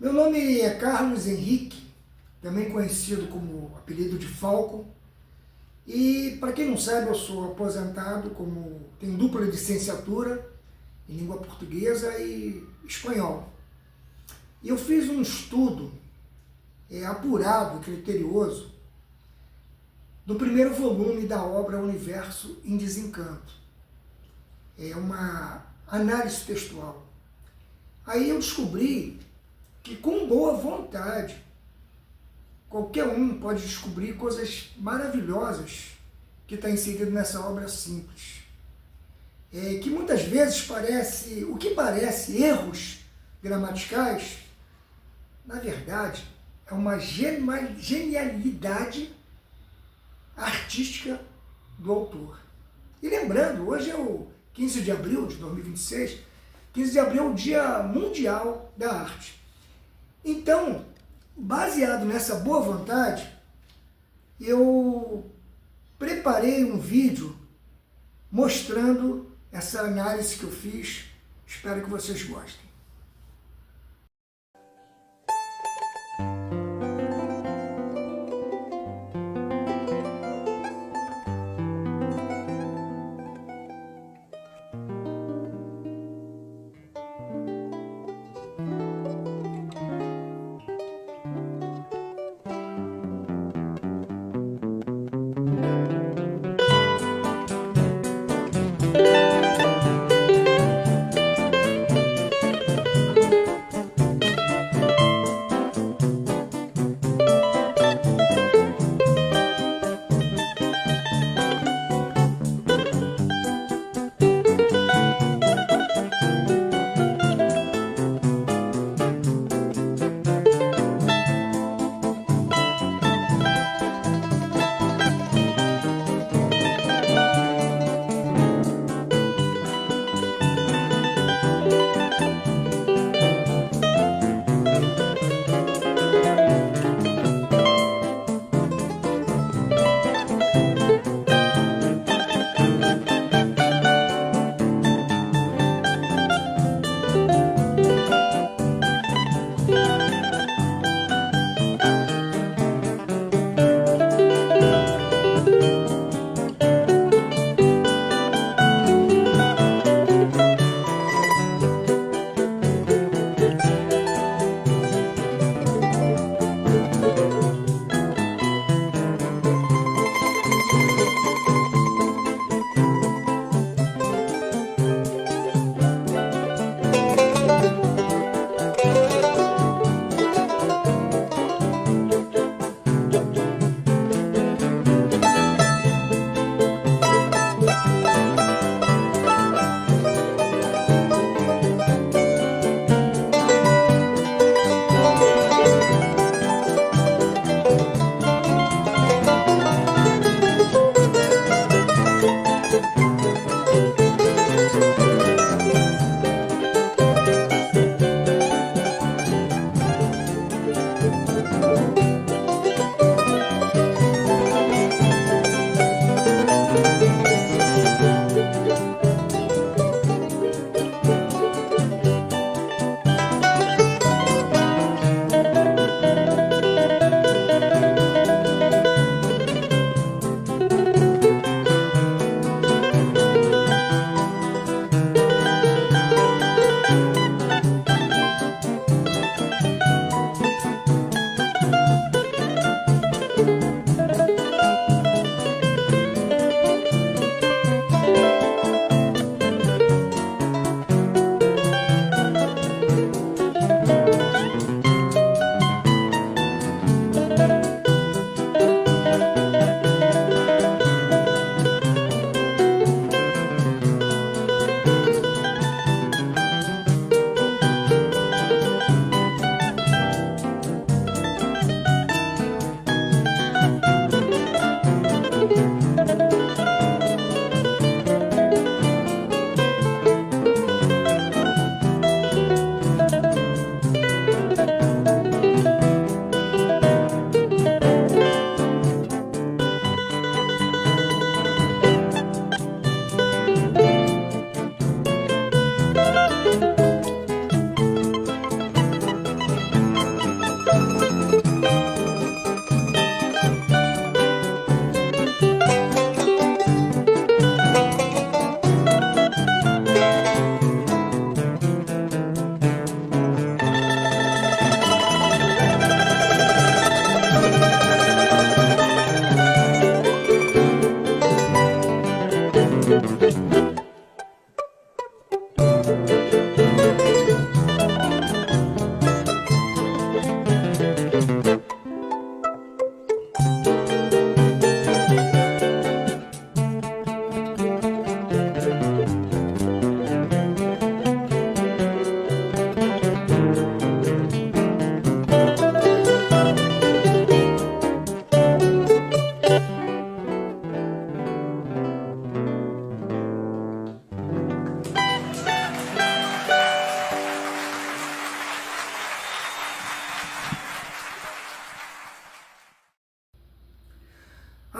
Meu nome é Carlos Henrique, também conhecido como apelido de Falco. E para quem não sabe, eu sou aposentado, tenho dupla licenciatura em língua portuguesa e espanhol. E eu fiz um estudo apurado e criterioso do primeiro volume da obra Universo em Desencanto. É uma análise textual. Aí eu descobri que com boa vontade, qualquer um pode descobrir coisas maravilhosas que está inserido nessa obra simples. Que muitas vezes o que parece erros gramaticais, na verdade, é uma genialidade artística do autor. E lembrando, hoje é o 15 de abril de 2026, 15 de abril é o Dia Mundial da Arte. Então, baseado nessa boa vontade, eu preparei um vídeo mostrando essa análise que eu fiz. Espero que vocês gostem.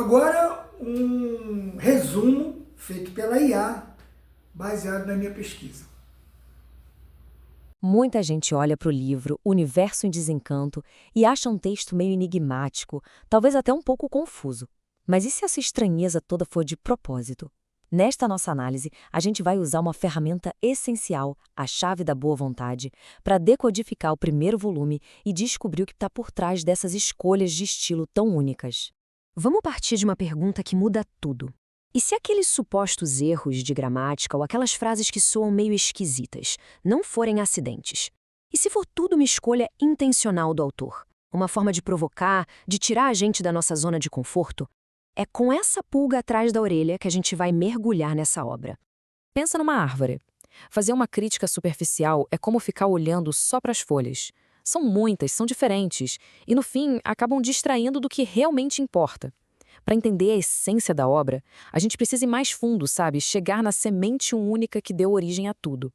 Agora, um resumo feito pela IA, baseado na minha pesquisa. Muita gente olha para o livro Universo em Desencanto e acha um texto meio enigmático, talvez até um pouco confuso. Mas e se essa estranheza toda for de propósito? Nesta nossa análise, a gente vai usar uma ferramenta essencial, a chave da boa vontade, para decodificar o primeiro volume e descobrir o que está por trás dessas escolhas de estilo tão únicas. Vamos partir de uma pergunta que muda tudo. E se aqueles supostos erros de gramática ou aquelas frases que soam meio esquisitas não forem acidentes? E se for tudo uma escolha intencional do autor? Uma forma de provocar, de tirar a gente da nossa zona de conforto? É com essa pulga atrás da orelha que a gente vai mergulhar nessa obra. Pensa numa árvore. Fazer uma crítica superficial é como ficar olhando só para as folhas. São muitas, são diferentes, e no fim acabam distraindo do que realmente importa. Para entender a essência da obra, a gente precisa ir mais fundo, sabe? Chegar na semente única que deu origem a tudo.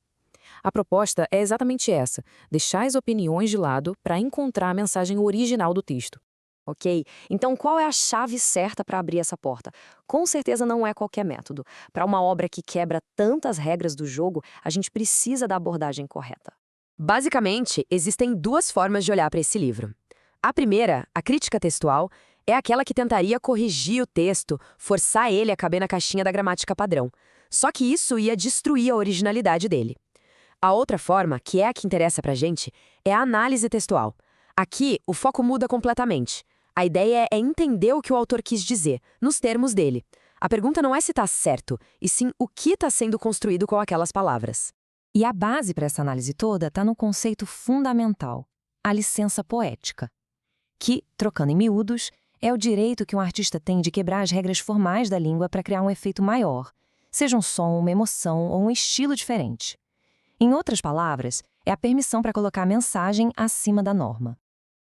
A proposta é exatamente essa, deixar as opiniões de lado para encontrar a mensagem original do texto. Ok? Então qual é a chave certa para abrir essa porta? Com certeza não é qualquer método. Para uma obra que quebra tantas regras do jogo, a gente precisa da abordagem correta. Basicamente, existem duas formas de olhar para esse livro. A primeira, a crítica textual, é aquela que tentaria corrigir o texto, forçar ele a caber na caixinha da gramática padrão. Só que isso ia destruir a originalidade dele. A outra forma, que é a que interessa pra gente, é a análise textual. Aqui, o foco muda completamente. A ideia é entender o que o autor quis dizer, nos termos dele. A pergunta não é se está certo, e sim o que está sendo construído com aquelas palavras. E a base para essa análise toda está no conceito fundamental, a licença poética, que, trocando em miúdos, é o direito que um artista tem de quebrar as regras formais da língua para criar um efeito maior, seja um som, uma emoção ou um estilo diferente. Em outras palavras, é a permissão para colocar a mensagem acima da norma.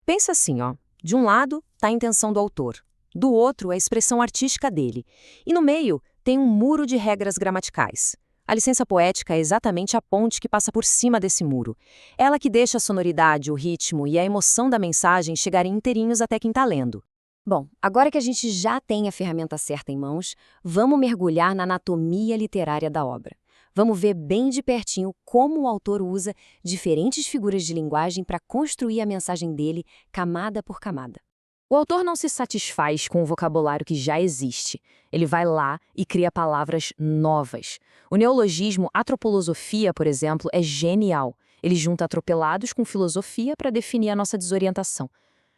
Pensa assim, ó. De um lado, está a intenção do autor. Do outro, a expressão artística dele. E no meio, tem um muro de regras gramaticais. A licença poética é exatamente a ponte que passa por cima desse muro. Ela que deixa a sonoridade, o ritmo e a emoção da mensagem chegarem inteirinhos até quem está lendo. Bom, agora que a gente já tem a ferramenta certa em mãos, vamos mergulhar na anatomia literária da obra. Vamos ver bem de pertinho como o autor usa diferentes figuras de linguagem para construir a mensagem dele, camada por camada. O autor não se satisfaz com o vocabulário que já existe. Ele vai lá e cria palavras novas. O neologismo antropolosofia, por exemplo, é genial. Ele junta atropelados com filosofia para definir a nossa desorientação.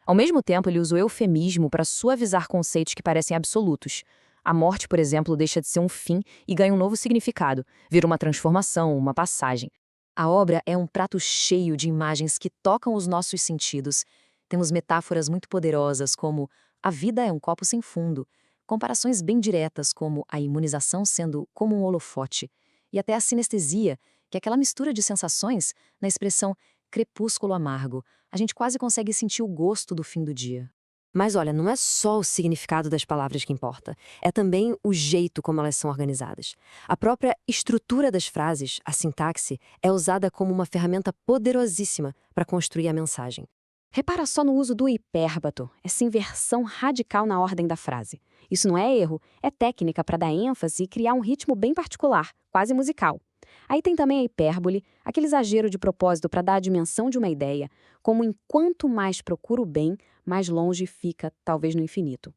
Ao mesmo tempo, ele usa o eufemismo para suavizar conceitos que parecem absolutos. A morte, por exemplo, deixa de ser um fim e ganha um novo significado, vira uma transformação, uma passagem. A obra é um prato cheio de imagens que tocam os nossos sentidos. Temos metáforas muito poderosas como a vida é um copo sem fundo, comparações bem diretas como a imunização sendo como um holofote, e até a sinestesia, que é aquela mistura de sensações na expressão crepúsculo amargo. A gente quase consegue sentir o gosto do fim do dia. Mas olha, não é só o significado das palavras que importa, é também o jeito como elas são organizadas. A própria estrutura das frases, a sintaxe, é usada como uma ferramenta poderosíssima para construir a mensagem. Repara só no uso do hipérbato, essa inversão radical na ordem da frase. Isso não é erro, é técnica para dar ênfase e criar um ritmo bem particular, quase musical. Aí tem também a hipérbole, aquele exagero de propósito para dar a dimensão de uma ideia, como em quanto mais procura o bem, mais longe fica, talvez no infinito.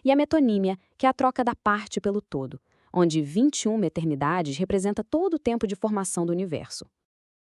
E a metonímia, que é a troca da parte pelo todo, onde 21 eternidades representa todo o tempo de formação do universo.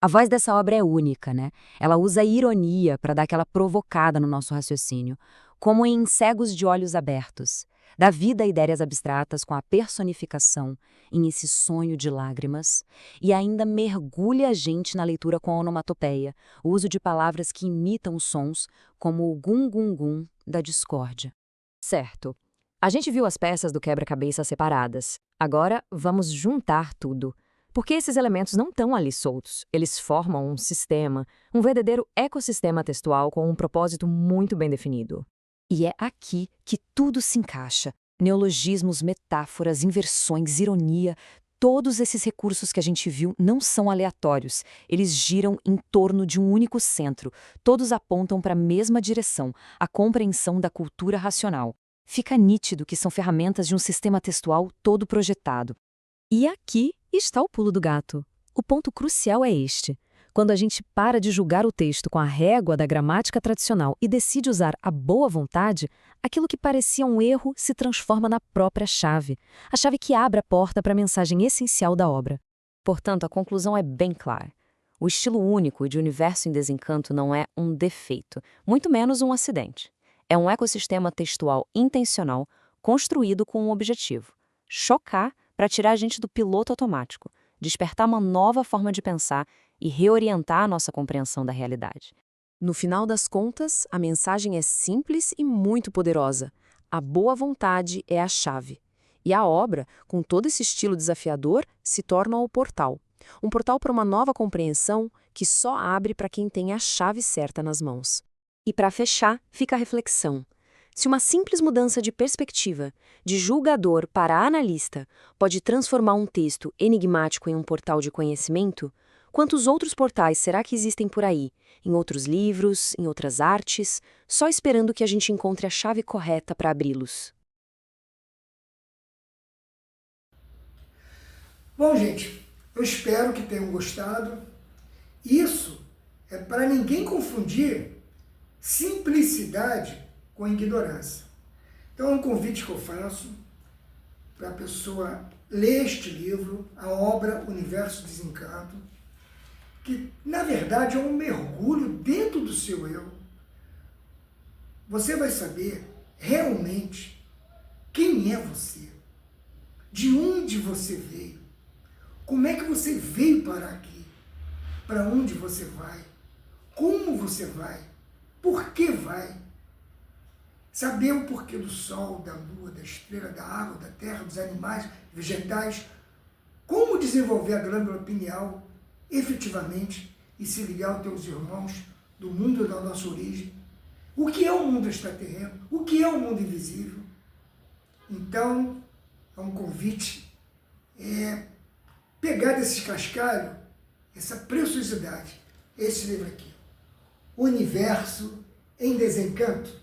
A voz dessa obra é única, né? Ela usa a ironia para dar aquela provocada no nosso raciocínio, como em Cegos de Olhos Abertos. Dá vida a ideias abstratas com a personificação, em esse sonho de lágrimas, e ainda mergulha a gente na leitura com a onomatopeia, o uso de palavras que imitam sons, como o gum-gum-gum da discórdia. Certo. A gente viu as peças do quebra-cabeça separadas. Agora vamos juntar tudo. Porque esses elementos não estão ali soltos. Eles formam um sistema, um verdadeiro ecossistema textual com um propósito muito bem definido. E é aqui que tudo se encaixa. Neologismos, metáforas, inversões, ironia, todos esses recursos que a gente viu não são aleatórios. Eles giram em torno de um único centro. Todos apontam para a mesma direção, a compreensão da cultura racional. Fica nítido que são ferramentas de um sistema textual todo projetado. E aqui está o pulo do gato. O ponto crucial é este. Quando a gente para de julgar o texto com a régua da gramática tradicional e decide usar a boa vontade, aquilo que parecia um erro se transforma na própria chave, a chave que abre a porta para a mensagem essencial da obra. Portanto, a conclusão é bem clara. O estilo único de Universo em Desencanto não é um defeito, muito menos um acidente. É um ecossistema textual intencional, construído com um objetivo: chocar para tirar a gente do piloto automático, despertar uma nova forma de pensar e reorientar a nossa compreensão da realidade. No final das contas, a mensagem é simples e muito poderosa. A boa vontade é a chave. E a obra, com todo esse estilo desafiador, se torna o portal. Um portal para uma nova compreensão que só abre para quem tem a chave certa nas mãos. E para fechar, fica a reflexão. Se uma simples mudança de perspectiva, de julgador para analista, pode transformar um texto enigmático em um portal de conhecimento, quantos outros portais será que existem por aí, em outros livros, em outras artes, só esperando que a gente encontre a chave correta para abri-los? Bom, gente, eu espero que tenham gostado. Isso é para ninguém confundir simplicidade com ignorância. Então é um convite que eu faço para a pessoa ler este livro, a obra Universo Desencanto, que na verdade é um mergulho dentro do seu eu. Você vai saber realmente quem é você, de onde você veio, como é que você veio parar aqui, para onde você vai, como você vai, por que vai. Saber o porquê do sol, da lua, da estrela, da água, da terra, dos animais, vegetais, como desenvolver a glândula pineal efetivamente e se ligar aos teus irmãos do mundo da nossa origem. O que é o mundo extraterreno? O que é o mundo invisível? Então, é um convite, pegar desse cascalho, essa preciosidade, esse livro aqui, Universo em Desencanto.